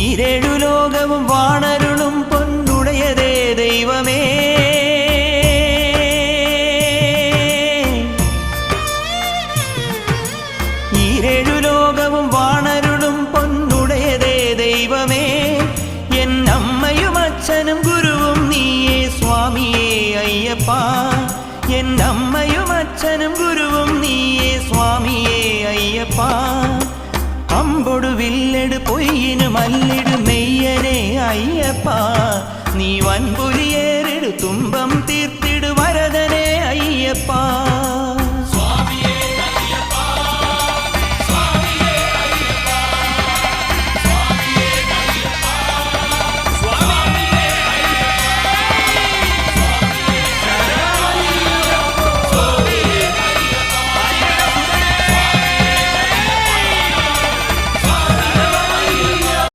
ഈരേഴു ലോകവും വാണരുളും പൊന്നുടയതേ ദൈവമേ. ഈരേഴു ലോകവും വാണരുളും പൊന്നുടയതേ ദൈവമേ. എന്നമ്മയും അച്ഛനും ഗുരുവും നീയേ സ്വാമിയേ അയ്യപ്പ. എന്നമ്മയും അച്ഛനും ഗുരുവും നീയേ സ്വാമിയേ അയ്യപ്പ. അമ്പൊടു വില്ലെടു പൊയ്യിനുമല്ല